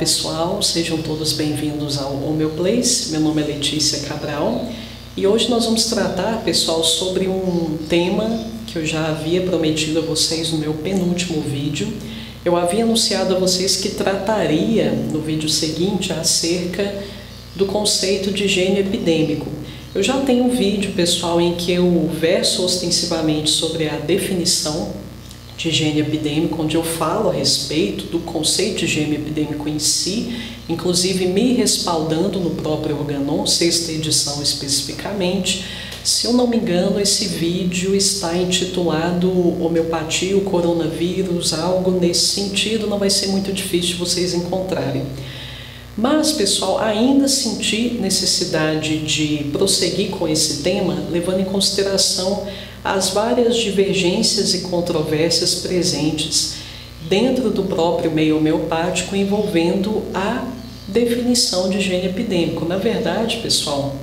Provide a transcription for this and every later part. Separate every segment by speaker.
Speaker 1: pessoal, sejam todos bem-vindos ao Homeoplace. Meu nome é Letícia Cabral e hoje nós vamos tratar, pessoal, sobre um tema que eu já havia prometido a vocês no meu penúltimo vídeo. Eu havia anunciado a vocês que trataria no vídeo seguinte acerca do conceito de gênio epidêmico. Eu já tenho um vídeo, pessoal, em que eu verso ostensivamente sobre a definição de gênio epidêmico, onde eu falo a respeito do conceito de gênio epidêmico em si, inclusive me respaldando no próprio Organon, 6ª edição especificamente. Se eu não me engano, esse vídeo está intitulado Homeopatia, o Coronavírus, algo nesse sentido, não vai ser muito difícil vocês encontrarem. Mas, pessoal, ainda senti necessidade de prosseguir com esse tema, levando em consideração as várias divergências e controvérsias presentes dentro do próprio meio homeopático envolvendo a definição de gênio epidêmico. Na verdade, pessoal,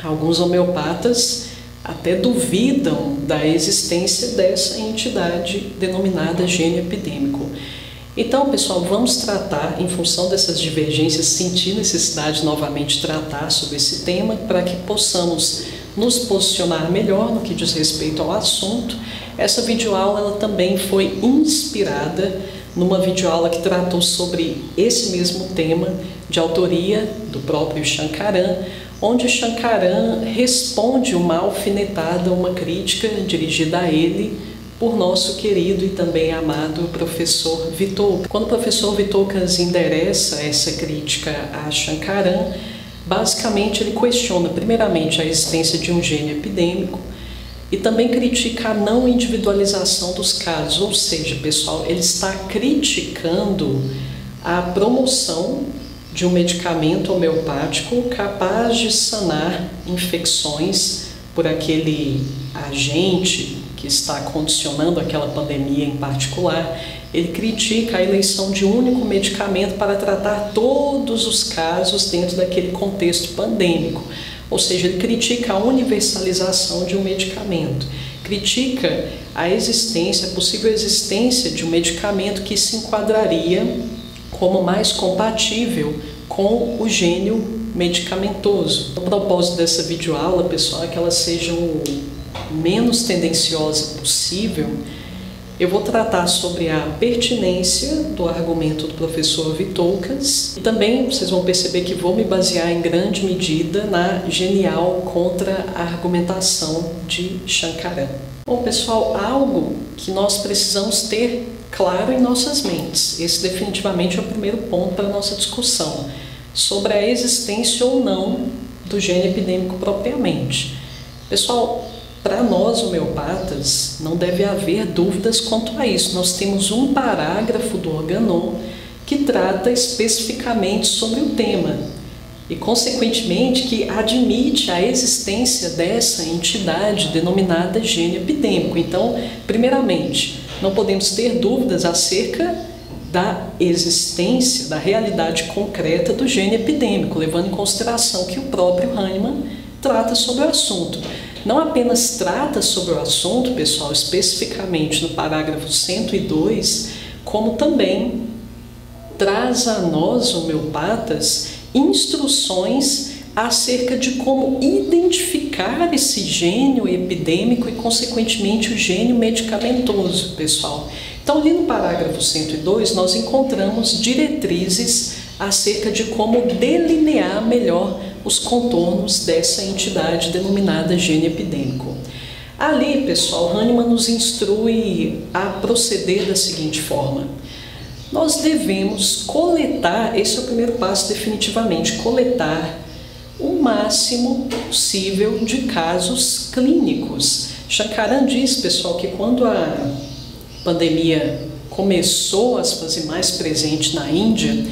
Speaker 1: alguns homeopatas até duvidam da existência dessa entidade denominada gênio epidêmico. Então, pessoal, vamos tratar, em função dessas divergências, sentir necessidade de novamente tratar sobre esse tema para que possamos nos posicionar melhor no que diz respeito ao assunto. Essa videoaula ela também foi inspirada numa videoaula que tratou sobre esse mesmo tema, de autoria do próprio Shankaran, onde Shankaran responde uma alfinetada, uma crítica dirigida a ele por nosso querido e também amado professor Vithoulkas. Quando o professor Vithoulkas endereça essa crítica a Shankaran, basicamente ele questiona primeiramente a existência de um gênio epidêmico e também critica a não individualização dos casos, ou seja, pessoal, ele está criticando a promoção de um medicamento homeopático capaz de sanar infecções por aquele agente que está condicionando aquela pandemia em particular. Ele critica a eleição de um único medicamento para tratar todos os casos dentro daquele contexto pandêmico. Ou seja, ele critica a universalização de um medicamento. Critica a existência, a possível existência de um medicamento que se enquadraria como mais compatível com o gênio medicamentoso. O propósito dessa videoaula, pessoal, é que ela seja o menos tendenciosa possível. Eu vou tratar sobre a pertinência do argumento do professor Vithoulkas e também vocês vão perceber que vou me basear em grande medida na genial contra-argumentação de Shankaran. Bom, pessoal, algo que nós precisamos ter claro em nossas mentes. Esse definitivamente é o primeiro ponto para a nossa discussão sobre a existência ou não do gênio epidêmico propriamente. Pessoal, para nós homeopatas não deve haver dúvidas quanto a isso. Nós temos um parágrafo do Organon que trata especificamente sobre o tema e, consequentemente, que admite a existência dessa entidade denominada gênio epidêmico. Então, primeiramente, não podemos ter dúvidas acerca da existência, da realidade concreta do gênio epidêmico, levando em consideração que o próprio Hahnemann trata sobre o assunto. Não apenas trata sobre o assunto, pessoal, especificamente no parágrafo 102, como também traz a nós, homeopatas, instruções acerca de como identificar esse gênio epidêmico e, consequentemente, o gênio medicamentoso, pessoal. Então, ali no parágrafo 102, nós encontramos diretrizes acerca de como delinear melhor os contornos dessa entidade denominada gênio epidêmico. Ali, pessoal, Hahnemann nos instrui a proceder da seguinte forma. Nós devemos coletar, esse é o primeiro passo definitivamente, coletar o máximo possível de casos clínicos. Shankaran diz, pessoal, que quando a pandemia começou a se fazer mais presente na Índia,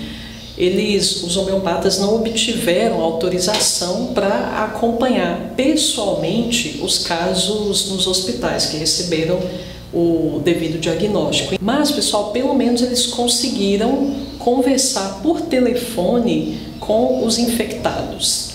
Speaker 1: os homeopatas não obtiveram autorização para acompanhar pessoalmente os casos nos hospitais que receberam o devido diagnóstico. Mas, pessoal, pelo menos eles conseguiram conversar por telefone com os infectados.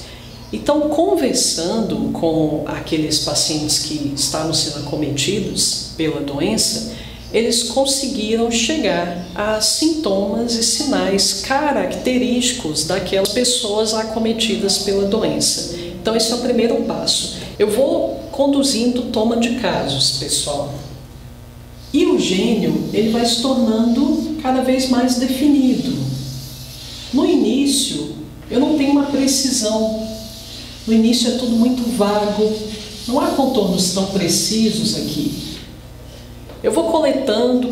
Speaker 1: Então, conversando com aqueles pacientes que estavam sendo acometidos pela doença, eles conseguiram chegar a sintomas e sinais característicos daquelas pessoas acometidas pela doença. Então esse é o primeiro passo. Eu vou conduzindo toma de casos, pessoal. E o gênio, ele vai se tornando cada vez mais definido. No início, eu não tenho uma precisão. No início é tudo muito vago. Não há contornos tão precisos aqui. Eu vou coletando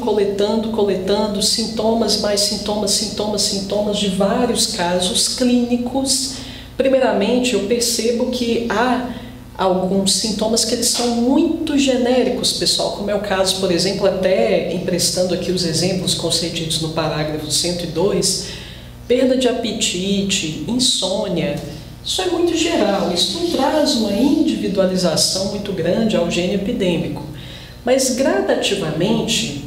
Speaker 1: sintomas, mais sintomas de vários casos clínicos. Primeiramente, eu percebo que há alguns sintomas que eles são muito genéricos, pessoal, como é o caso, por exemplo, até emprestando aqui os exemplos concedidos no parágrafo 102, perda de apetite, insônia. Isso é muito geral, isso não traz uma individualização muito grande ao gênio epidêmico. Mas gradativamente,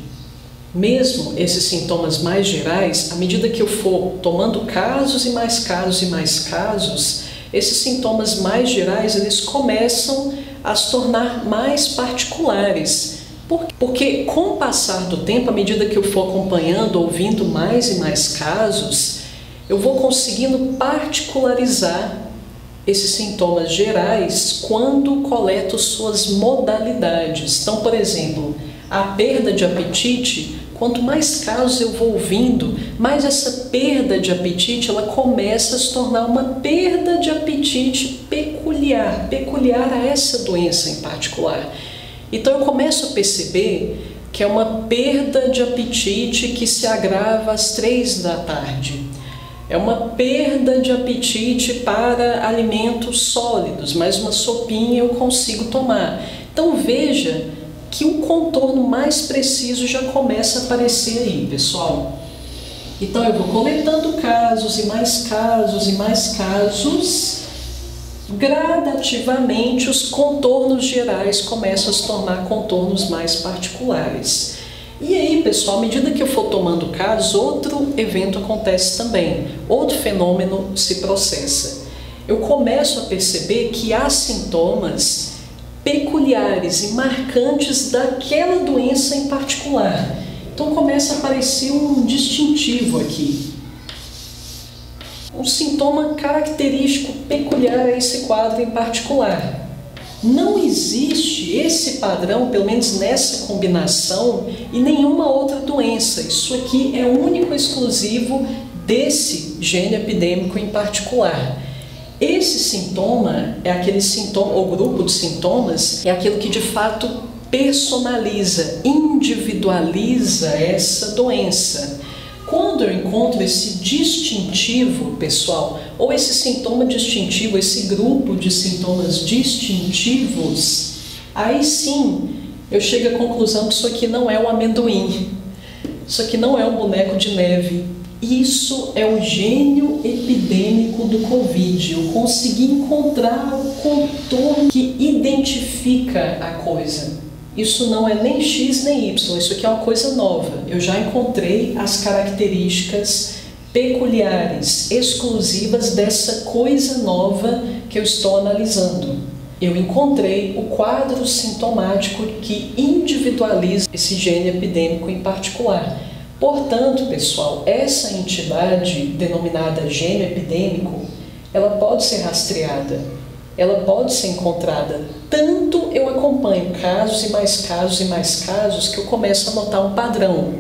Speaker 1: mesmo esses sintomas mais gerais, à medida que eu for tomando casos e mais casos e mais casos, esses sintomas mais gerais, eles começam a se tornar mais particulares. Porque com o passar do tempo, à medida que eu for acompanhando, ouvindo mais e mais casos, eu vou conseguindo particularizar esses sintomas gerais quando coleto suas modalidades. Então, por exemplo, a perda de apetite, quanto mais casos eu vou ouvindo, mais essa perda de apetite ela começa a se tornar uma perda de apetite peculiar a essa doença em particular. Então eu começo a perceber que é uma perda de apetite que se agrava às 3 da tarde. É uma perda de apetite para alimentos sólidos, mas uma sopinha eu consigo tomar. Então veja que um contorno mais preciso já começa a aparecer aí, pessoal. Então eu vou coletando casos e mais casos e mais casos. Gradativamente os contornos gerais começam a se tornar contornos mais particulares. E aí, pessoal, à medida que eu for tomando casos, outro evento acontece também, outro fenômeno se processa. Eu começo a perceber que há sintomas peculiares e marcantes daquela doença em particular. Então começa a aparecer um distintivo aqui. Um sintoma característico peculiar a esse quadro em particular. Não existe esse padrão, pelo menos nessa combinação, em nenhuma outra doença. Isso aqui é único e exclusivo desse gênio epidêmico em particular. Esse sintoma é aquele sintoma, ou grupo de sintomas, é aquilo que de fato personaliza, individualiza essa doença. Quando eu encontro esse distintivo, pessoal, ou esse sintoma distintivo, esse grupo de sintomas distintivos, aí sim eu chego à conclusão que isso aqui não é um amendoim, isso aqui não é um boneco de neve, isso é o gênio epidêmico do Covid. Eu consegui encontrar o contorno que identifica a coisa. Isso não é nem X nem Y, isso aqui é uma coisa nova. Eu já encontrei as características peculiares, exclusivas dessa coisa nova que eu estou analisando. Eu encontrei o quadro sintomático que individualiza esse gênio epidêmico em particular. Portanto, pessoal, essa entidade denominada gênio epidêmico, ela pode ser rastreada. Ela pode ser encontrada. Tanto eu acompanho casos e mais casos e mais casos que eu começo a notar um padrão.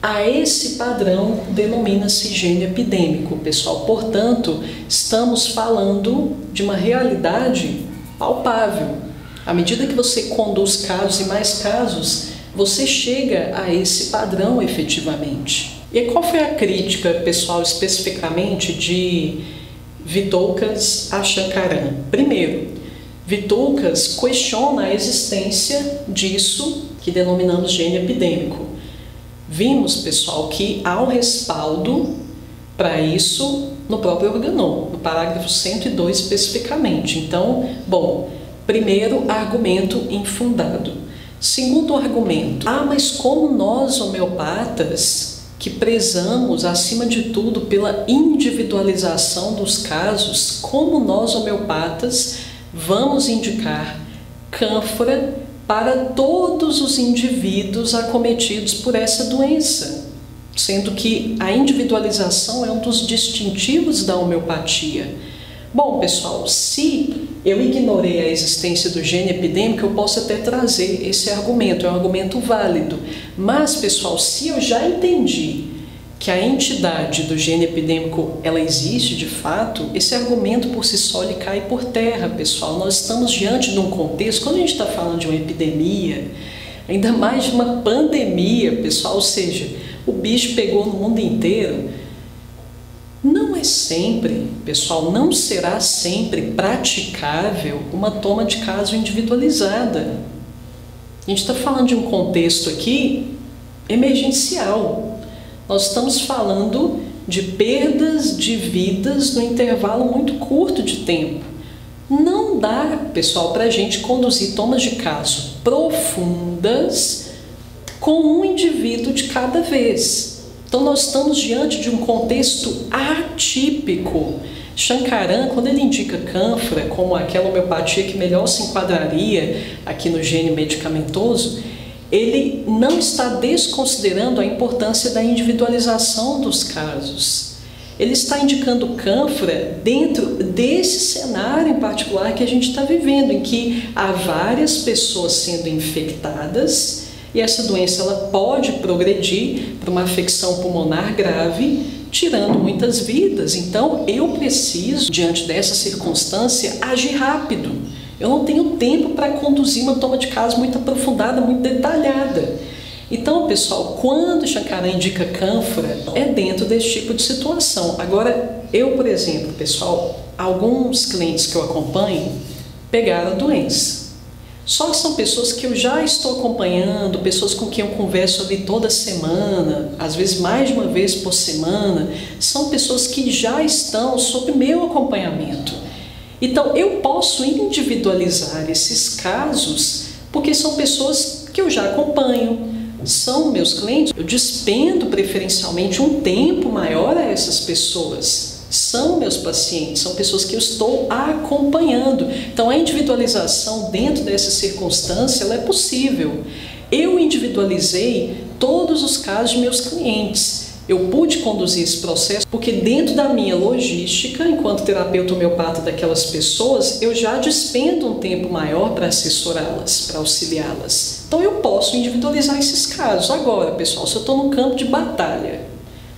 Speaker 1: A esse padrão denomina-se gênio epidêmico, pessoal. Portanto, estamos falando de uma realidade palpável. À medida que você conduz casos e mais casos, você chega a esse padrão efetivamente. E qual foi a crítica, pessoal, especificamente de Vithoulkas a Shankaran? Primeiro, Vithoulkas questiona a existência disso que denominamos gênio epidêmico. Vimos, pessoal, que há um respaldo para isso no próprio Organon, no parágrafo 102 especificamente. Então, bom, primeiro argumento infundado. Segundo argumento, mas como nós homeopatas que prezamos, acima de tudo, pela individualização dos casos, como nós homeopatas vamos indicar cânfora para todos os indivíduos acometidos por essa doença, sendo que a individualização é um dos distintivos da homeopatia. Bom, pessoal, se eu ignorei a existência do gene epidêmico, eu posso até trazer esse argumento, é um argumento válido. Mas, pessoal, se eu já entendi que a entidade do gene epidêmico, ela existe de fato, esse argumento por si só ele cai por terra, pessoal. Nós estamos diante de um contexto, quando a gente está falando de uma epidemia, ainda mais de uma pandemia, pessoal, ou seja, o bicho pegou no mundo inteiro. Não é sempre, pessoal, não será sempre praticável uma toma de caso individualizada. A gente está falando de um contexto aqui emergencial. Nós estamos falando de perdas de vidas no intervalo muito curto de tempo. Não dá, pessoal, para a gente conduzir tomas de caso profundas com um indivíduo de cada vez. Então, nós estamos diante de um contexto atípico. Shankaran, quando ele indica cânfora como aquela homeopatia que melhor se enquadraria aqui no gene medicamentoso, ele não está desconsiderando a importância da individualização dos casos. Ele está indicando cânfora dentro desse cenário em particular que a gente está vivendo, em que há várias pessoas sendo infectadas e essa doença ela pode progredir para uma afecção pulmonar grave, tirando muitas vidas. Então, eu preciso, diante dessa circunstância, agir rápido. Eu não tenho tempo para conduzir uma toma de caso muito aprofundada, muito detalhada. Então, pessoal, quando Shankaran indica cânfora, é dentro desse tipo de situação. Agora, eu, por exemplo, pessoal, alguns clientes que eu acompanho pegaram a doença. Só que são pessoas que eu já estou acompanhando, pessoas com quem eu converso ali toda semana, às vezes mais de uma vez por semana. São pessoas que já estão sob meu acompanhamento. Então, eu posso individualizar esses casos porque são pessoas que eu já acompanho, são meus clientes. Eu despendo preferencialmente um tempo maior a essas pessoas. São meus pacientes, são pessoas que eu estou acompanhando. Então, a individualização dentro dessa circunstância ela é possível. Eu individualizei todos os casos de meus clientes. Eu pude conduzir esse processo porque dentro da minha logística, enquanto terapeuta homeopata daquelas pessoas, eu já despendo um tempo maior para assessorá-las, para auxiliá-las. Então eu posso individualizar esses casos. Agora, pessoal, se eu estou no campo de batalha,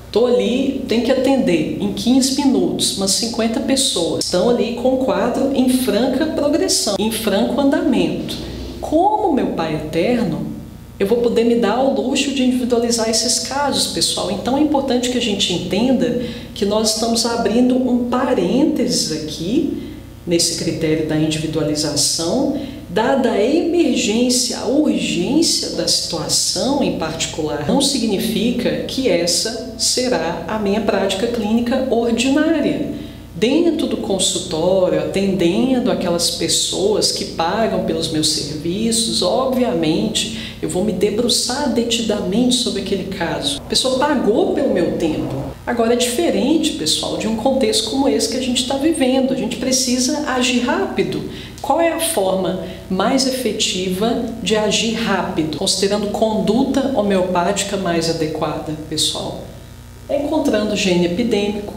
Speaker 1: estou ali, tenho que atender em 15 minutos, umas 50 pessoas, estão ali com o quadro em franca progressão, em franco andamento. Como meu Pai Eterno, eu vou poder me dar ao luxo de individualizar esses casos, pessoal. Então é importante que a gente entenda que nós estamos abrindo um parênteses aqui, nesse critério da individualização, dada a emergência, a urgência da situação em particular. Não significa que essa será a minha prática clínica ordinária. Dentro do consultório, atendendo aquelas pessoas que pagam pelos meus serviços, obviamente, eu vou me debruçar detidamente sobre aquele caso. A pessoa pagou pelo meu tempo. Agora é diferente, pessoal, de um contexto como esse que a gente está vivendo. A gente precisa agir rápido. Qual é a forma mais efetiva de agir rápido, considerando conduta homeopática mais adequada, pessoal? É encontrando o gene epidêmico,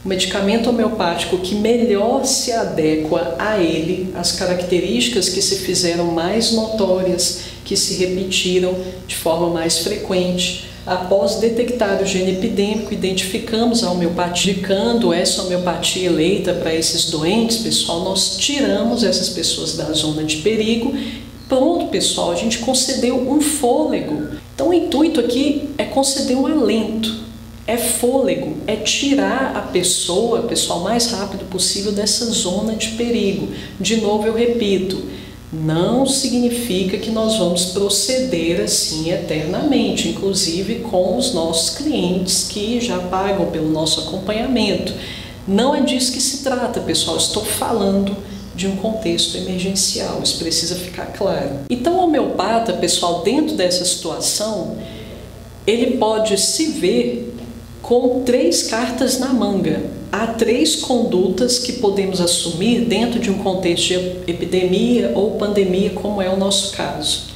Speaker 1: o medicamento homeopático que melhor se adequa a ele, as características que se fizeram mais notórias, que se repetiram de forma mais frequente. Após detectar o gene epidêmico, identificamos a homeopatia, indicando essa homeopatia eleita para esses doentes, pessoal, nós tiramos essas pessoas da zona de perigo. Pronto, pessoal, a gente concedeu um fôlego. Então o intuito aqui é conceder um alento. É fôlego, é tirar a pessoa, pessoal, o mais rápido possível dessa zona de perigo. De novo, eu repito, não significa que nós vamos proceder assim eternamente, inclusive com os nossos clientes que já pagam pelo nosso acompanhamento. Não é disso que se trata, pessoal, estou falando de um contexto emergencial, isso precisa ficar claro. Então, o homeopata, pessoal, dentro dessa situação, ele pode se ver com 3 cartas na manga. há 3 condutas que podemos assumir dentro de um contexto de epidemia ou pandemia, como é o nosso caso.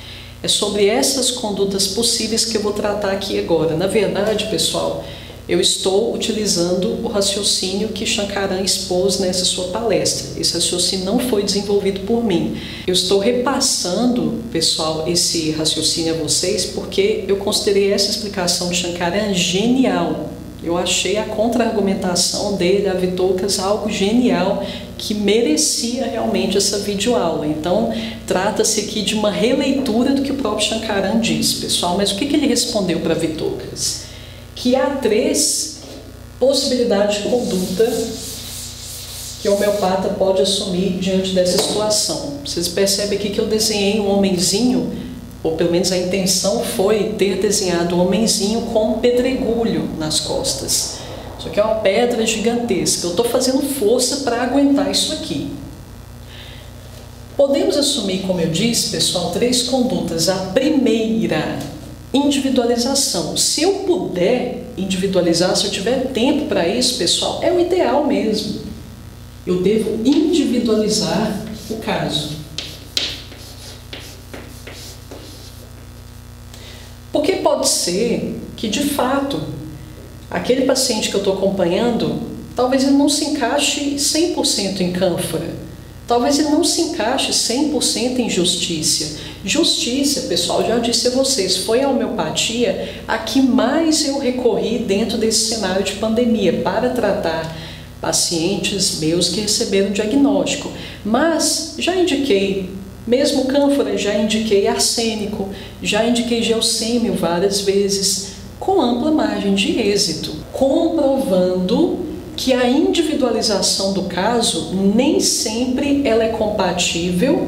Speaker 1: É sobre essas condutas possíveis que eu vou tratar aqui agora. Na verdade, pessoal, eu estou utilizando o raciocínio que Shankaran expôs nessa sua palestra. Esse raciocínio não foi desenvolvido por mim. Eu estou repassando, pessoal, esse raciocínio a vocês porque eu considerei essa explicação de Shankaran genial. Eu achei a contra-argumentação dele, a Vithokas, algo genial que merecia realmente essa videoaula. Então, trata-se aqui de uma releitura do que o próprio Shankaran diz, pessoal. Mas o que ele respondeu para Vithokas? Que há 3 possibilidades de conduta que o homeopata pode assumir diante dessa situação. Vocês percebem aqui que eu desenhei um homenzinho, ou pelo menos a intenção foi ter desenhado um homenzinho com um pedregulho nas costas. Isso aqui é uma pedra gigantesca. Eu estou fazendo força para aguentar isso aqui. Podemos assumir, como eu disse, pessoal, 3 condutas. A primeira, individualização. Se eu puder individualizar, se eu tiver tempo para isso, pessoal, é o ideal mesmo. Eu devo individualizar o caso. Porque pode ser que, de fato, aquele paciente que eu estou acompanhando, talvez ele não se encaixe 100% em cânfora. Talvez ele não se encaixe 100% em justiça. Justiça, pessoal, já disse a vocês, foi a homeopatia a que mais eu recorri dentro desse cenário de pandemia para tratar pacientes meus que receberam diagnóstico. Mas já indiquei, mesmo cânfora, já indiquei arsênico, já indiquei geossêmio várias vezes, com ampla margem de êxito, comprovando que a individualização do caso nem sempre ela é compatível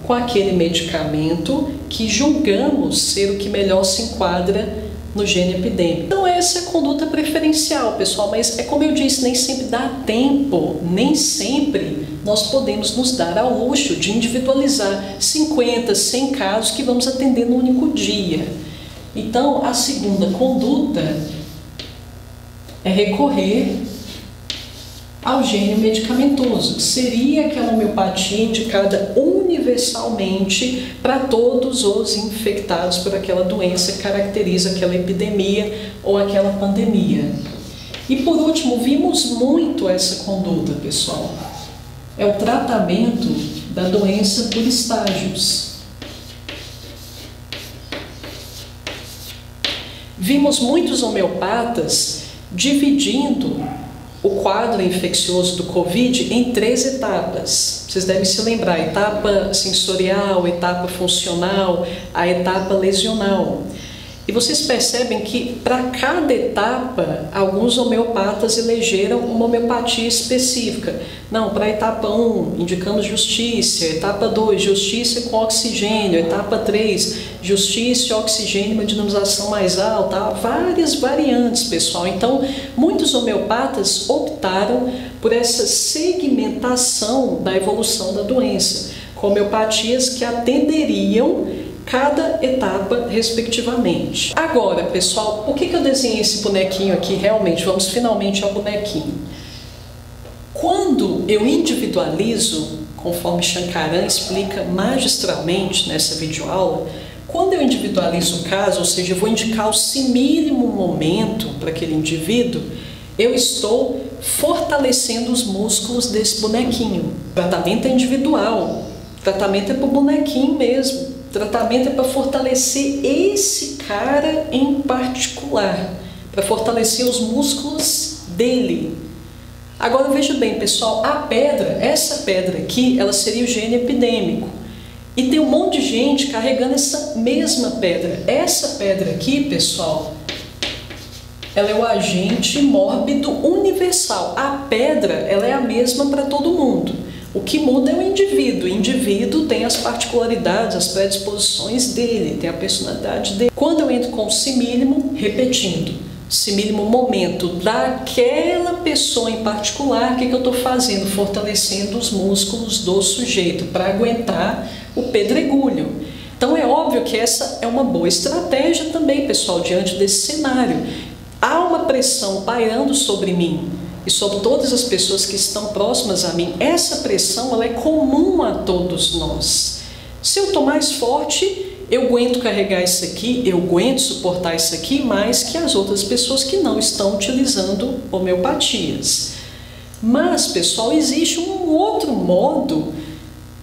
Speaker 1: com aquele medicamento que julgamos ser o que melhor se enquadra no gene epidêmico. Então essa é a conduta preferencial, pessoal, mas é como eu disse, nem sempre dá tempo, nem sempre nós podemos nos dar ao luxo de individualizar 50, 100 casos que vamos atender no único dia. Então a segunda conduta é recorrer ao gênio medicamentoso, que seria aquela homeopatia indicada universalmente para todos os infectados por aquela doença que caracteriza aquela epidemia ou aquela pandemia. E por último, vimos muito essa conduta, pessoal. É o tratamento da doença por estágios. Vimos muitos homeopatas dividindo o quadro infeccioso do Covid em 3 etapas. Vocês devem se lembrar: a etapa sensorial, a etapa funcional, a etapa lesional. E vocês percebem que para cada etapa, alguns homeopatas elegeram uma homeopatia específica. Não, para a etapa 1, indicamos justiça, etapa 2, justiça com oxigênio, etapa 3, justiça e oxigênio, uma dinamização mais alta, várias variantes, pessoal. Então, muitos homeopatas optaram por essa segmentação da evolução da doença, com homeopatias que atenderiam cada etapa respectivamente. Agora, pessoal, por que eu desenhei esse bonequinho aqui? Realmente, vamos finalmente ao bonequinho. Quando eu individualizo, conforme Shankaran explica magistralmente nessa videoaula, quando eu individualizo o caso, ou seja, eu vou indicar o simílimo momento para aquele indivíduo, eu estou fortalecendo os músculos desse bonequinho. O tratamento é individual, o tratamento é para o bonequinho mesmo. O tratamento é para fortalecer esse cara em particular, para fortalecer os músculos dele. Agora veja bem, pessoal, a pedra, essa pedra aqui, ela seria o gene epidêmico. E tem um monte de gente carregando essa mesma pedra. Essa pedra aqui, pessoal, ela é o agente mórbido universal. A pedra, ela é a mesma para todo mundo. O que muda é o indivíduo. O indivíduo tem as particularidades, as predisposições dele, tem a personalidade dele. Quando eu entro com o simílimo, repetindo, simílimo momento daquela pessoa em particular, o que eu estou fazendo? Fortalecendo os músculos do sujeito para aguentar o pedregulho. Então é óbvio que essa é uma boa estratégia também, pessoal, diante desse cenário. Há uma pressão pairando sobre mim. e sobre todas as pessoas que estão próximas a mim. Essa pressão, ela é comum a todos nós. Se eu estou mais forte, eu aguento carregar isso aqui, eu aguento suportar isso aqui mais que as outras pessoas que não estão utilizando homeopatias. Mas, pessoal, existe um outro modo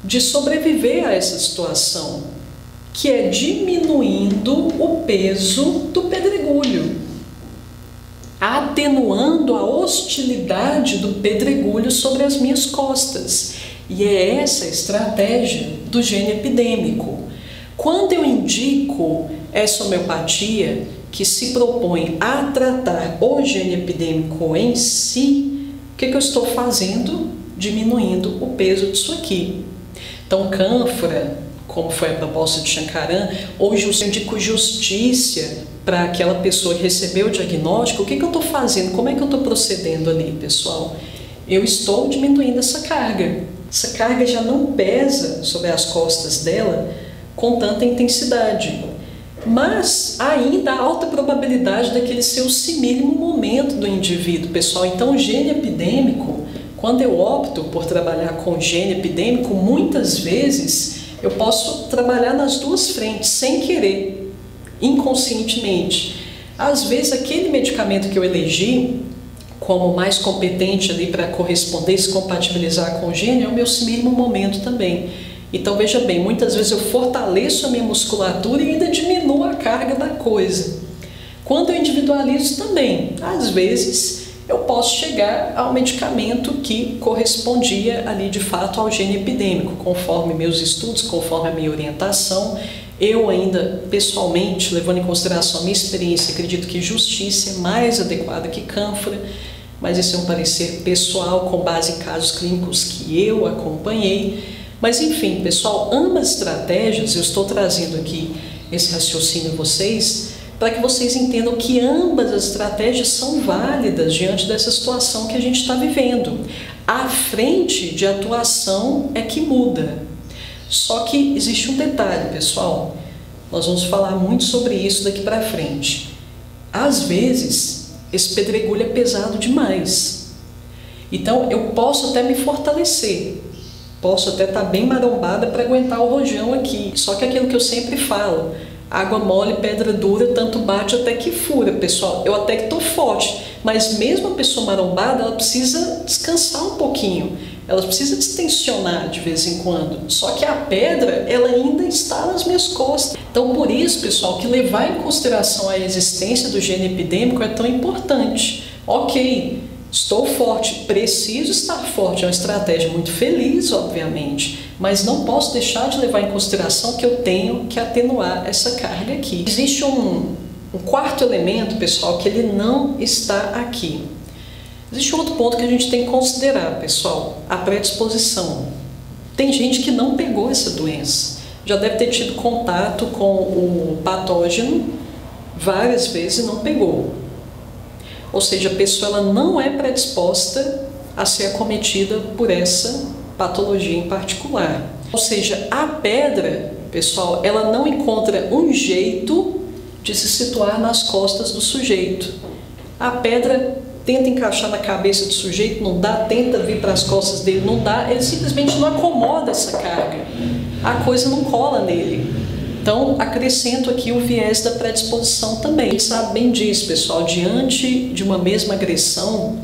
Speaker 1: de sobreviver a essa situação, que é diminuindo o peso do pedregulho, atenuando a hostilidade do pedregulho sobre as minhas costas. E é essa a estratégia do gene epidêmico. Quando eu indico essa homeopatia que se propõe a tratar o gene epidêmico em si, o que eu estou fazendo? Diminuindo o peso disso aqui. Então, cânfora, como foi a proposta de Shankaran, hoje eu indico justiça para aquela pessoa que recebeu o diagnóstico. O que eu estou fazendo? Como é que eu estou procedendo ali, pessoal? Eu estou diminuindo essa carga. Essa carga já não pesa sobre as costas dela com tanta intensidade. Mas ainda há alta probabilidade daquele ser o simílimo momento do indivíduo, pessoal. Então, o gene epidêmico, quando eu opto por trabalhar com gene epidêmico, muitas vezes eu posso trabalhar nas duas frentes, sem querer, inconscientemente. Às vezes, aquele medicamento que eu elegi como mais competente ali para corresponder e se compatibilizar com o gene é o meu simílimo momento também. Então, veja bem, muitas vezes eu fortaleço a minha musculatura e ainda diminuo a carga da coisa. Quando eu individualizo também, às vezes eu posso chegar ao medicamento que correspondia ali de fato ao gene epidêmico, conforme meus estudos, conforme a minha orientação. Eu ainda, pessoalmente, levando em consideração a minha experiência, acredito que justiça é mais adequada que cânfora, mas esse é um parecer pessoal com base em casos clínicos que eu acompanhei. Mas enfim, pessoal, ambas estratégias, eu estou trazendo aqui esse raciocínio a vocês, para que vocês entendam que ambas as estratégias são válidas diante dessa situação que a gente está vivendo. A frente de atuação é que muda. Só que existe um detalhe, pessoal, nós vamos falar muito sobre isso daqui para frente. Às vezes, esse pedregulho é pesado demais. Então, eu posso até me fortalecer, posso até estar bem marombada para aguentar o rojão aqui. Só que aquilo que eu sempre falo, água mole, pedra dura, tanto bate até que fura, pessoal. Eu até que estou forte, mas mesmo a pessoa marombada, ela precisa descansar um pouquinho. Ela precisa distensionar de vez em quando. Só que a pedra, ela ainda está nas minhas costas. Então, por isso, pessoal, que levar em consideração a existência do gene epidêmico é tão importante. Ok, estou forte, preciso estar forte, é uma estratégia muito feliz, obviamente, mas não posso deixar de levar em consideração que eu tenho que atenuar essa carga aqui. Existe um quarto elemento, pessoal, que ele não está aqui. Existe outro ponto que a gente tem que considerar, pessoal, a predisposição. Tem gente que não pegou essa doença, já deve ter tido contato com o patógeno várias vezes e não pegou. Ou seja, a pessoa ela não é predisposta a ser acometida por essa patologia em particular. Ou seja, a pedra, pessoal, ela não encontra um jeito de se situar nas costas do sujeito. A pedra tenta encaixar na cabeça do sujeito, não dá, tenta vir para as costas dele, não dá, ele simplesmente não acomoda essa carga. A coisa não cola nele. Então, acrescento aqui o viés da predisposição também. A gente sabe bem disso, pessoal, diante de uma mesma agressão,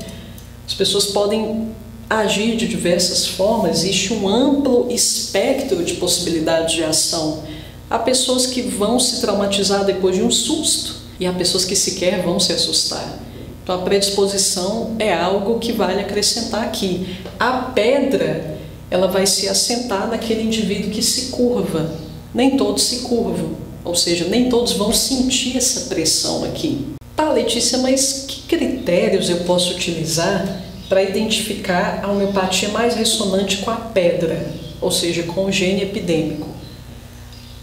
Speaker 1: as pessoas podem agir de diversas formas, existe um amplo espectro de possibilidades de ação. Há pessoas que vão se traumatizar depois de um susto, e há pessoas que sequer vão se assustar. Então, a predisposição é algo que vale acrescentar aqui. A pedra, ela vai se assentar naquele indivíduo que se curva. Nem todos se curvam, ou seja, nem todos vão sentir essa pressão aqui. Tá, Letícia, mas que critérios eu posso utilizar para identificar a homeopatia mais ressonante com a pedra, ou seja, com o gene epidêmico?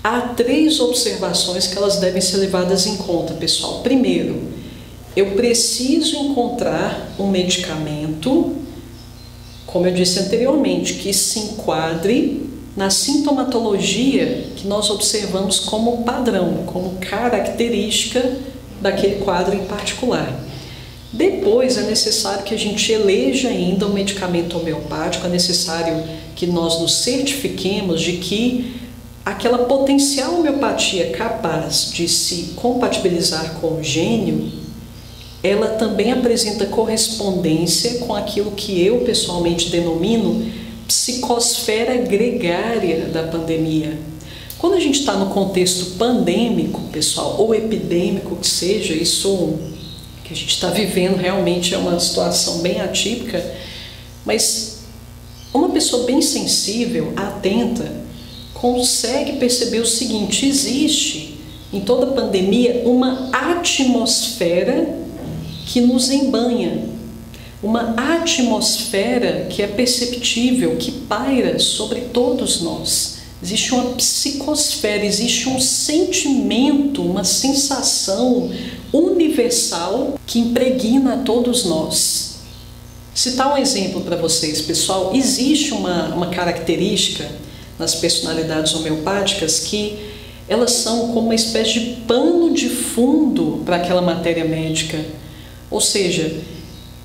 Speaker 1: Há 3 observações que elas devem ser levadas em conta, pessoal. Primeiro, eu preciso encontrar um medicamento, como eu disse anteriormente, que se enquadre na sintomatologia que nós observamos como padrão, como característica daquele quadro em particular. Depois é necessário que a gente eleja ainda um medicamento homeopático, é necessário que nós nos certifiquemos de que aquela potencial homeopatia capaz de se compatibilizar com o gênio, ela também apresenta correspondência com aquilo que eu pessoalmente denomino psicosfera gregária da pandemia. Quando a gente está no contexto pandêmico, pessoal, ou epidêmico que seja, isso que a gente está vivendo realmente é uma situação bem atípica, mas uma pessoa bem sensível, atenta, consegue perceber o seguinte: existe em toda pandemia uma atmosfera que nos embanha, uma atmosfera que é perceptível, que paira sobre todos nós. Existe uma psicosfera, existe um sentimento, uma sensação universal que impregna a todos nós. Citar um exemplo para vocês, pessoal: existe uma característica nas personalidades homeopáticas que elas são como uma espécie de pano de fundo para aquela matéria médica. Ou seja,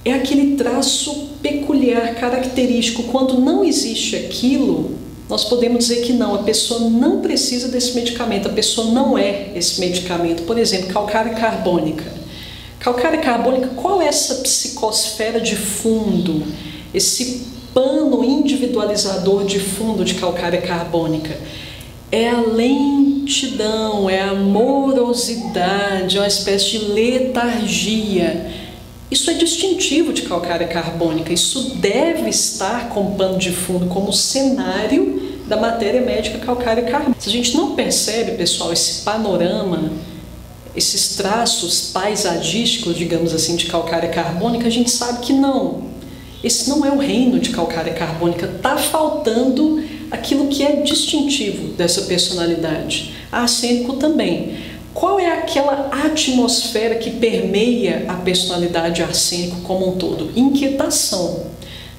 Speaker 1: é aquele traço peculiar, característico. Quando não existe aquilo, nós podemos dizer que não, a pessoa não precisa desse medicamento, a pessoa não é esse medicamento. Por exemplo, calcária carbônica. Calcária carbônica, qual é essa psicosfera de fundo? Esse pano individualizador de fundo de calcária carbônica? É a lentidão, é a amorosidade, é uma espécie de letargia. Isso é distintivo de calcária carbônica, isso deve estar como pano de fundo, como cenário da matéria médica calcária carbônica. Se a gente não percebe, pessoal, esse panorama, esses traços paisagísticos, digamos assim, de calcária carbônica, a gente sabe que não. Esse não é o reino de calcária carbônica, está faltando aquilo que é distintivo dessa personalidade. Arsênico também. Qual é aquela atmosfera que permeia a personalidade arsênico como um todo? Inquietação.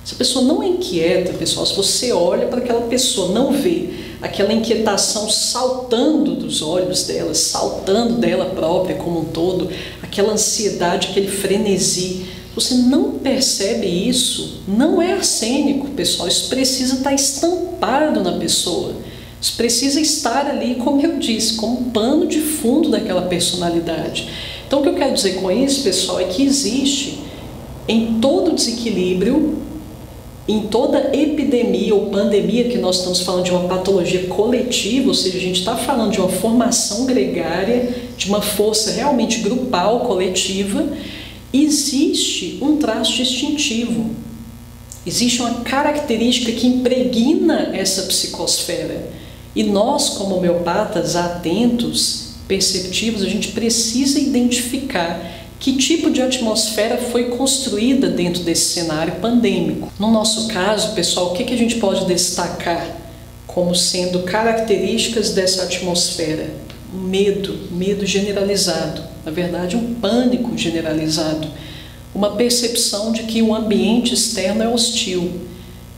Speaker 1: Se a pessoa não é inquieta, pessoal, se você olha para aquela pessoa, não vê aquela inquietação saltando dos olhos dela, saltando dela própria como um todo, aquela ansiedade, aquele frenesi, você não percebe isso, não é arsênico, pessoal. Isso precisa estar estampado na pessoa. Isso precisa estar ali, como eu disse, como pano de fundo daquela personalidade. Então, o que eu quero dizer com isso, pessoal, é que existe em todo desequilíbrio, em toda epidemia ou pandemia, que nós estamos falando de uma patologia coletiva, ou seja, a gente está falando de uma formação gregária, de uma força realmente grupal, coletiva, existe um traço distintivo, existe uma característica que impregna essa psicosfera. E nós, como homeopatas atentos, perceptivos, a gente precisa identificar que tipo de atmosfera foi construída dentro desse cenário pandêmico. No nosso caso, pessoal, o que a gente pode destacar como sendo características dessa atmosfera? Medo generalizado, na verdade um pânico generalizado, uma percepção de que o ambiente externo é hostil.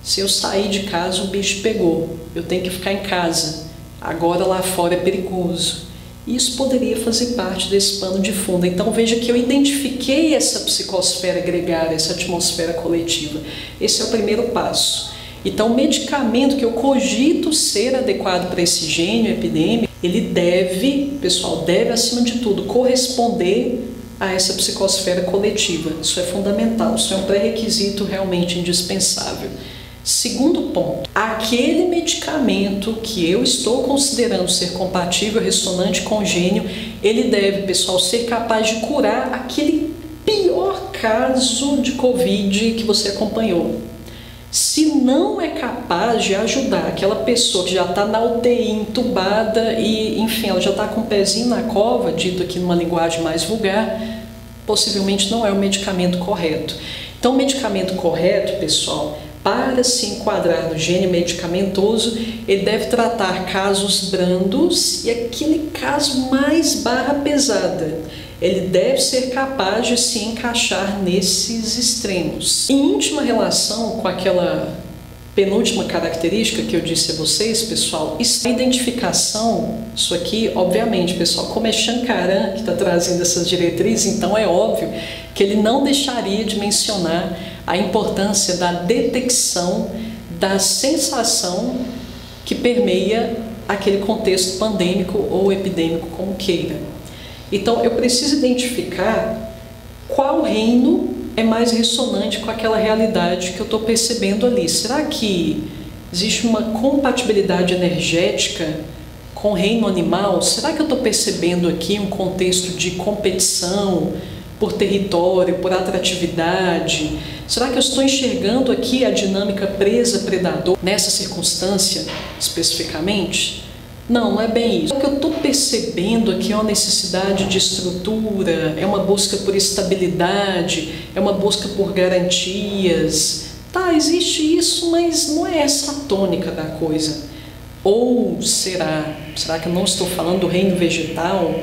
Speaker 1: Se eu sair de casa, o bicho pegou, eu tenho que ficar em casa, agora lá fora é perigoso. Isso poderia fazer parte desse pano de fundo. Então veja que eu identifiquei essa psicosfera gregária, essa atmosfera coletiva. Esse é o primeiro passo. Então o medicamento que eu cogito ser adequado para esse gênio epidêmico, ele deve, pessoal, deve acima de tudo corresponder a essa psicosfera coletiva. Isso é fundamental, isso é um pré-requisito realmente indispensável. Segundo ponto, aquele medicamento que eu estou considerando ser compatível, ressonante com o gênio, ele deve, pessoal, ser capaz de curar aquele pior caso de Covid que você acompanhou. Se não é capaz de ajudar aquela pessoa que já está na UTI, entubada e, enfim, ela já está com o pezinho na cova, dito aqui numa linguagem mais vulgar, possivelmente não é o medicamento correto. Então, o medicamento correto, pessoal, para se enquadrar no gênio medicamentoso, ele deve tratar casos brandos e aquele caso mais barra pesada. Ele deve ser capaz de se encaixar nesses extremos. Em íntima relação com aquela penúltima característica que eu disse a vocês, pessoal, a identificação. Isso aqui, obviamente, pessoal, como é Shankaran que está trazendo essas diretrizes, então é óbvio que ele não deixaria de mencionar a importância da detecção da sensação que permeia aquele contexto pandêmico ou epidêmico, como queira. Então, eu preciso identificar qual reino é mais ressonante com aquela realidade que eu estou percebendo ali. Será que existe uma compatibilidade energética com o reino animal? Será que eu estou percebendo aqui um contexto de competição por território, por atratividade? Será que eu estou enxergando aqui a dinâmica presa-predador nessa circunstância especificamente? Não, não é bem isso. O que eu estou percebendo aqui é uma necessidade de estrutura, é uma busca por estabilidade, é uma busca por garantias. Tá, existe isso, mas não é essa a tônica da coisa. Ou será que eu não estou falando do reino vegetal,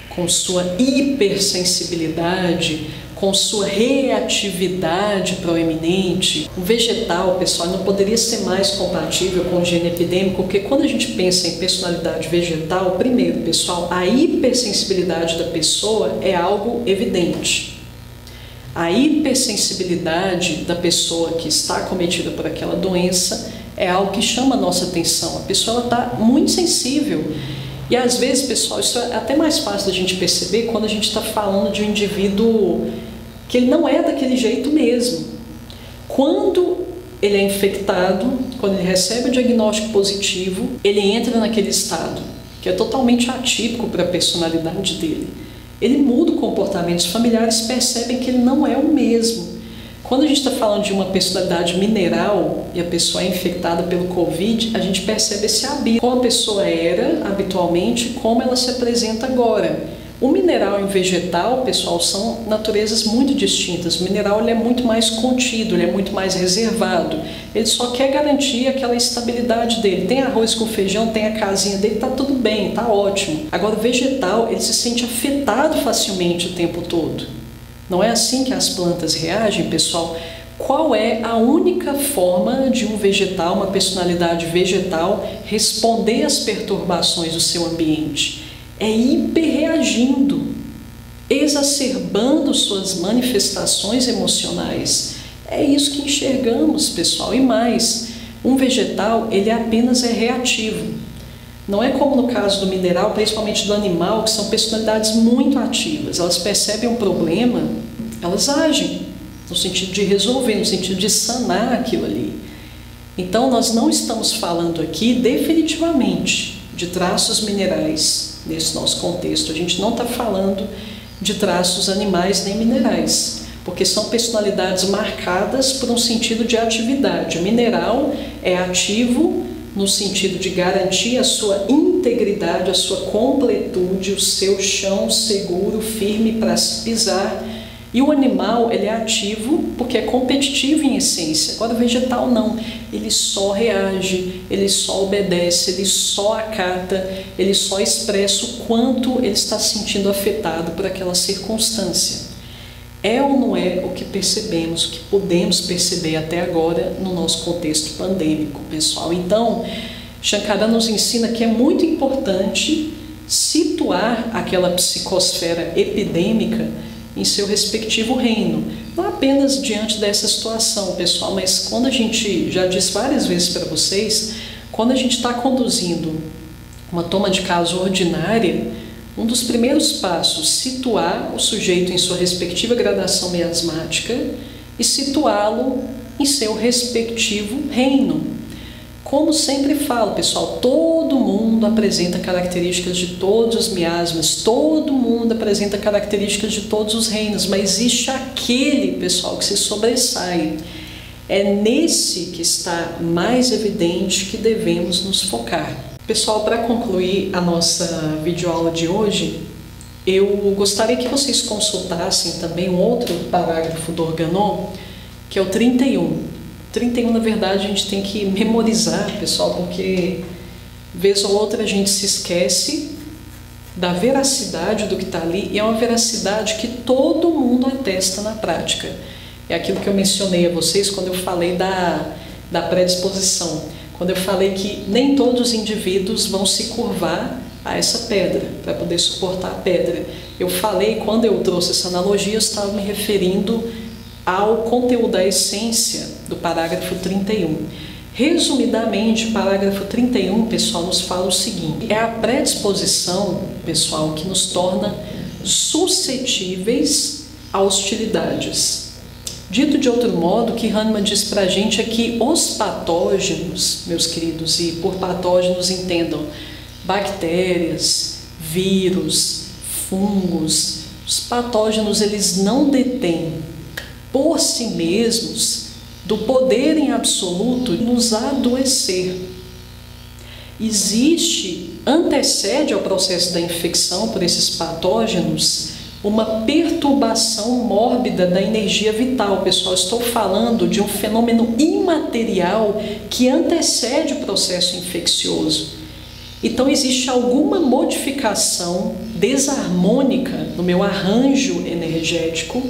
Speaker 1: com sua hipersensibilidade, com sua reatividade proeminente? O vegetal, pessoal, não poderia ser mais compatível com o gene epidêmico, porque quando a gente pensa em personalidade vegetal, primeiro, pessoal, a hipersensibilidade da pessoa é algo evidente. A hipersensibilidade da pessoa que está acometida por aquela doença é algo que chama a nossa atenção. A pessoa está muito sensível. E às vezes, pessoal, isso é até mais fácil da gente perceber quando a gente está falando de um indivíduo que ele não é daquele jeito mesmo. Quando ele é infectado, quando ele recebe o diagnóstico positivo, ele entra naquele estado que é totalmente atípico para a personalidade dele. Ele muda o comportamento, os familiares percebem que ele não é o mesmo. Quando a gente está falando de uma personalidade mineral e a pessoa é infectada pelo Covid, a gente percebe esse abismo. Como a pessoa era habitualmente, como ela se apresenta agora. O mineral e o vegetal, pessoal, são naturezas muito distintas. O mineral ele é muito mais contido, ele é muito mais reservado. Ele só quer garantir aquela estabilidade dele. Tem arroz com feijão, tem a casinha dele, tá tudo bem, tá ótimo. Agora o vegetal, ele se sente afetado facilmente o tempo todo. Não é assim que as plantas reagem, pessoal? Qual é a única forma de um vegetal, uma personalidade vegetal, responder às perturbações do seu ambiente? É hiperreagindo, exacerbando suas manifestações emocionais. É isso que enxergamos, pessoal. E mais, um vegetal, ele apenas é reativo. Não é como no caso do mineral, principalmente do animal, que são personalidades muito ativas. Elas percebem um problema, elas agem no sentido de resolver, no sentido de sanar aquilo ali. Então, nós não estamos falando aqui definitivamente de traços minerais nesse nosso contexto. A gente não está falando de traços animais nem minerais, porque são personalidades marcadas por um sentido de atividade. O mineral é ativo no sentido de garantir a sua integridade, a sua completude, o seu chão seguro, firme para se pisar. E o animal, ele é ativo porque é competitivo em essência. Agora o vegetal não, ele só reage, ele só obedece, ele só acata, ele só expressa o quanto ele está se sentindo afetado por aquela circunstância. É ou não é o que percebemos, o que podemos perceber até agora no nosso contexto pandêmico, pessoal? Então, Shankaran nos ensina que é muito importante situar aquela psicosfera epidêmica em seu respectivo reino. Não apenas diante dessa situação, pessoal, mas quando a gente, já disse várias vezes para vocês, quando a gente está conduzindo uma toma de caso ordinária, um dos primeiros passos, situar o sujeito em sua respectiva gradação miasmática e situá-lo em seu respectivo reino. Como sempre falo, pessoal, todo mundo apresenta características de todos os miasmas, todo mundo apresenta características de todos os reinos, mas existe aquele, pessoal, que se sobressai. É nesse que está mais evidente que devemos nos focar. Pessoal, para concluir a nossa videoaula de hoje, eu gostaria que vocês consultassem também um outro parágrafo do Organon, que é o 31. 31, na verdade, a gente tem que memorizar, pessoal, porque vez ou outra a gente se esquece da veracidade do que está ali, e é uma veracidade que todo mundo atesta na prática. É aquilo que eu mencionei a vocês quando eu falei da da predisposição, quando eu falei que nem todos os indivíduos vão se curvar a essa pedra, para poder suportar a pedra. Eu falei, quando eu trouxe essa analogia, eu estava me referindo ao conteúdo da essência do parágrafo 31. Resumidamente, o parágrafo 31, pessoal, nos fala o seguinte: é a predisposição, pessoal, que nos torna suscetíveis a hostilidades. Dito de outro modo, o que Hahnemann diz para a gente é que os patógenos, meus queridos, e por patógenos entendam bactérias, vírus, fungos, os patógenos, eles não detêm por si mesmos do poder em absoluto de nos adoecer. Antecede ao processo da infecção por esses patógenos uma perturbação mórbida da energia vital. Pessoal, estou falando de um fenômeno imaterial que antecede o processo infeccioso. Então existe alguma modificação desarmônica no meu arranjo energético,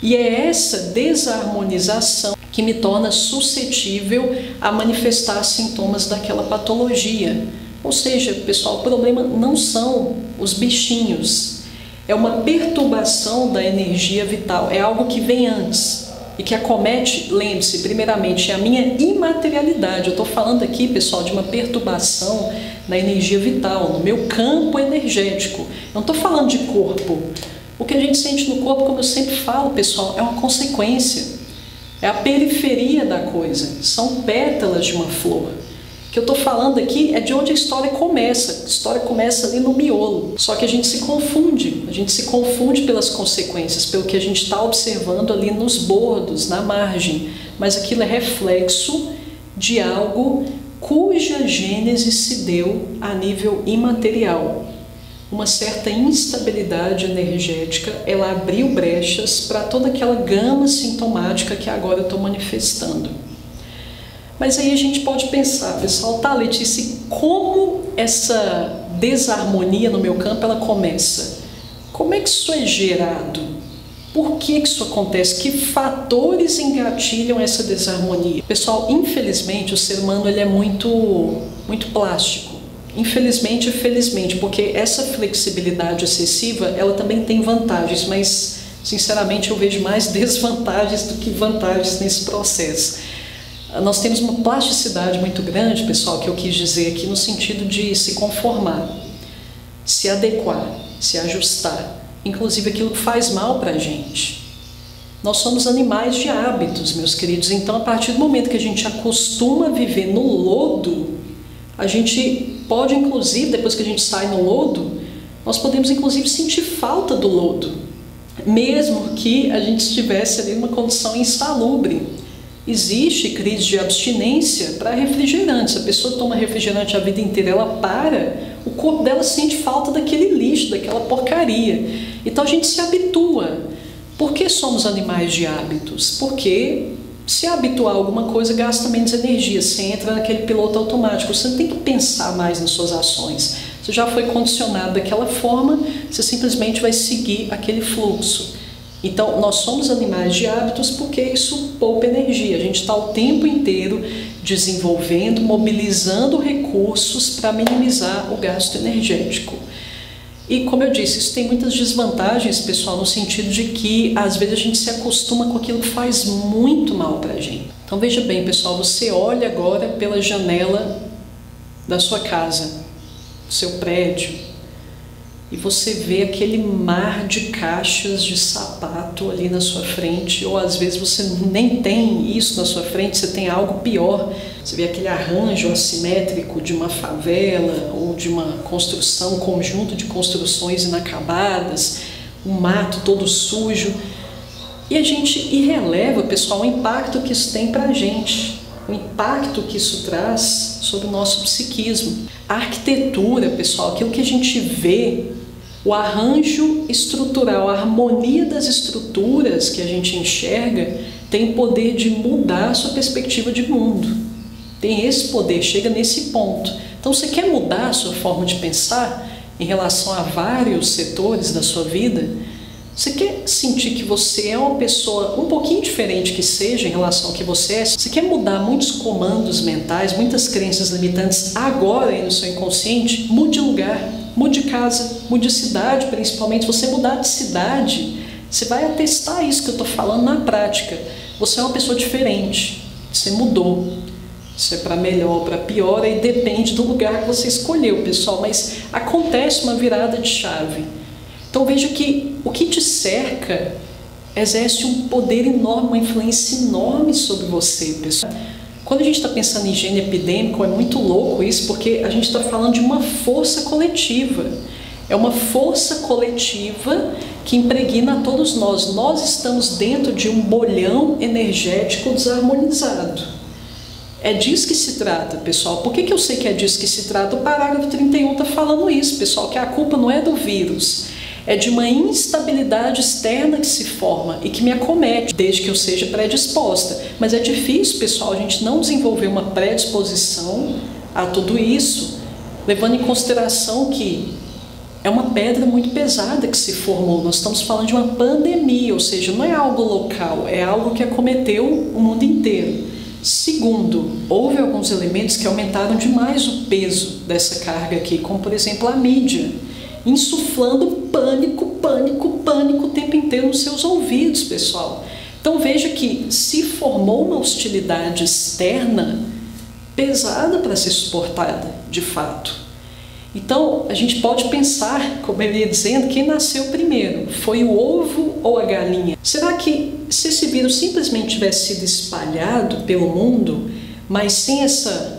Speaker 1: e é essa desarmonização que me torna suscetível a manifestar sintomas daquela patologia. Ou seja, pessoal, o problema não são os bichinhos, é uma perturbação da energia vital, é algo que vem antes e que acomete, lembre-se, primeiramente, a minha imaterialidade. Eu estou falando aqui, pessoal, de uma perturbação na energia vital, no meu campo energético. Eu não estou falando de corpo. O que a gente sente no corpo, como eu sempre falo, pessoal, é uma consequência, é a periferia da coisa, são pétalas de uma flor. O que eu estou falando aqui é de onde a história começa. A história começa ali no miolo. Só que a gente se confunde pelas consequências, pelo que a gente está observando ali nos bordos, na margem. Mas aquilo é reflexo de algo cuja gênese se deu a nível imaterial. Uma certa instabilidade energética, ela abriu brechas para toda aquela gama sintomática que agora eu estou manifestando. Mas aí a gente pode pensar, pessoal, tá, Letícia, como essa desarmonia no meu campo ela começa? Como é que isso é gerado? Por que isso acontece? Que fatores engatilham essa desarmonia? Pessoal, infelizmente o ser humano ele é muito plástico. Infelizmente e felizmente, porque essa flexibilidade excessiva, ela também tem vantagens, mas sinceramente eu vejo mais desvantagens do que vantagens nesse processo. Nós temos uma plasticidade muito grande, pessoal, que eu quis dizer aqui no sentido de se conformar, se adequar, se ajustar, inclusive aquilo que faz mal para a gente. Nós somos animais de hábitos, meus queridos, então a partir do momento que a gente acostuma a viver no lodo, a gente pode, inclusive, depois que a gente sai no lodo, nós podemos, inclusive, sentir falta do lodo, mesmo que a gente estivesse ali numa condição insalubre. Existe crise de abstinência para refrigerantes. Se a pessoa toma refrigerante a vida inteira, ela para, o corpo dela sente falta daquele lixo, daquela porcaria. Então a gente se habitua. Por que somos animais de hábitos? Porque se habituar a alguma coisa gasta menos energia, você entra naquele piloto automático, você não tem que pensar mais nas suas ações. Você já foi condicionado daquela forma, você simplesmente vai seguir aquele fluxo. Então, nós somos animais de hábitos porque isso poupa energia. A gente está o tempo inteiro desenvolvendo, mobilizando recursos para minimizar o gasto energético. E, como eu disse, isso tem muitas desvantagens, pessoal, no sentido de que, às vezes, a gente se acostuma com aquilo que faz muito mal para a gente. Então, veja bem, pessoal, você olha agora pela janela da sua casa, do seu prédio, e você vê aquele mar de caixas de sapato ali na sua frente, ou às vezes você nem tem isso na sua frente, você tem algo pior. Você vê aquele arranjo assimétrico de uma favela ou de uma construção, um conjunto de construções inacabadas, um mato todo sujo. E a gente irreleva, pessoal, o impacto que isso tem para a gente, o impacto que isso traz sobre o nosso psiquismo. A arquitetura, pessoal, aquilo que a gente vê, o arranjo estrutural, a harmonia das estruturas que a gente enxerga tem o poder de mudar a sua perspectiva de mundo. Tem esse poder, chega nesse ponto. Então, você quer mudar a sua forma de pensar em relação a vários setores da sua vida? Você quer sentir que você é uma pessoa um pouquinho diferente que seja em relação ao que você é? Você quer mudar muitos comandos mentais, muitas crenças limitantes agora aí no seu inconsciente? Mude de lugar, mude de casa, mude de cidade, principalmente. Se você mudar de cidade, você vai atestar isso que eu estou falando na prática. Você é uma pessoa diferente, você mudou. Isso é para melhor ou para pior, aí depende do lugar que você escolheu, pessoal. Mas acontece uma virada de chave. Então veja que o que te cerca exerce um poder enorme, uma influência enorme sobre você, pessoal. Quando a gente está pensando em higiene epidêmica, é muito louco isso, porque a gente está falando de uma força coletiva. É uma força coletiva que impregna a todos nós. Nós estamos dentro de um bolhão energético desarmonizado. É disso que se trata, pessoal. Por que eu sei que é disso que se trata? O parágrafo 31 está falando isso, pessoal, que a culpa não é do vírus. É de uma instabilidade externa que se forma e que me acomete, desde que eu seja predisposta. Mas é difícil, pessoal, a gente não desenvolver uma predisposição a tudo isso, levando em consideração que é uma pedra muito pesada que se formou. Nós estamos falando de uma pandemia, ou seja, não é algo local, é algo que acometeu o mundo inteiro. Segundo, houve alguns elementos que aumentaram demais o peso dessa carga aqui, como por exemplo a mídia, insuflando pânico, pânico, pânico o tempo inteiro nos seus ouvidos, pessoal. Então veja que se formou uma hostilidade externa pesada para ser suportada, de fato. Então a gente pode pensar, como eu ia dizendo, quem nasceu primeiro? Foi o ovo ou a galinha? Será que se esse vírus simplesmente tivesse sido espalhado pelo mundo, mas sem essa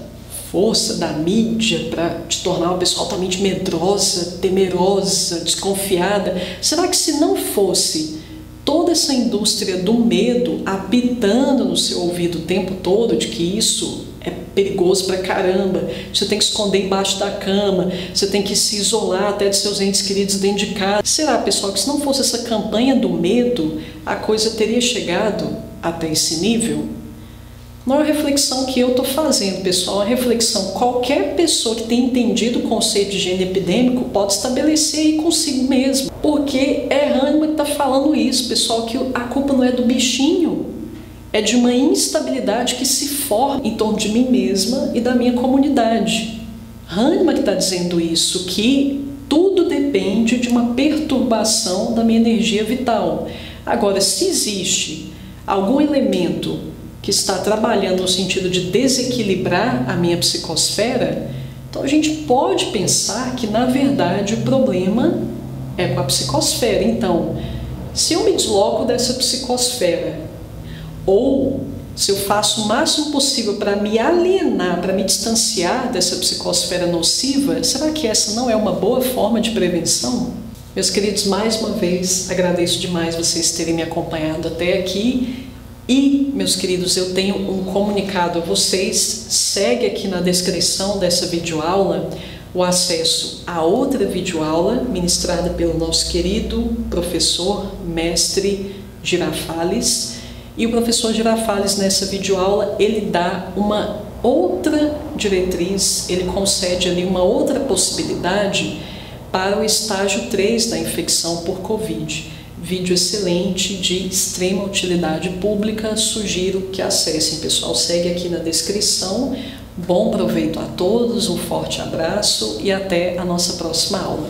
Speaker 1: força da mídia para te tornar uma pessoa altamente medrosa, temerosa, desconfiada, será que se não fosse toda essa indústria do medo habitando no seu ouvido o tempo todo, de que isso é perigoso pra caramba, você tem que esconder embaixo da cama, você tem que se isolar até de seus entes queridos dentro de casa, será, pessoal, que se não fosse essa campanha do medo, a coisa teria chegado até esse nível? Não é uma reflexão que eu estou fazendo, pessoal, é uma reflexão. Qualquer pessoa que tenha entendido o conceito de higiene epidêmico pode estabelecer aí consigo mesmo. Porque é Hahnemann que está falando isso, pessoal, que a culpa não é do bichinho, é de uma instabilidade que se forma em torno de mim mesma e da minha comunidade. Hahnemann que está dizendo isso, que tudo depende de uma perturbação da minha energia vital. Agora, se existe algum elemento que está trabalhando no sentido de desequilibrar a minha psicosfera, então a gente pode pensar que, na verdade, o problema é com a psicosfera. Então, se eu me desloco dessa psicosfera, ou se eu faço o máximo possível para me alienar, para me distanciar dessa psicosfera nociva, será que essa não é uma boa forma de prevenção? Meus queridos, mais uma vez, agradeço demais vocês terem me acompanhado até aqui. E, meus queridos, eu tenho um comunicado a vocês. Segue aqui na descrição dessa videoaula o acesso a outra videoaula ministrada pelo nosso querido professor, mestre Girafales. E o professor Girafales, nessa videoaula, ele dá uma outra diretriz, ele concede ali uma outra possibilidade para o estágio 3 da infecção por Covid. Vídeo excelente, de extrema utilidade pública, sugiro que acessem, pessoal. Segue aqui na descrição. Bom proveito a todos, um forte abraço e até a nossa próxima aula.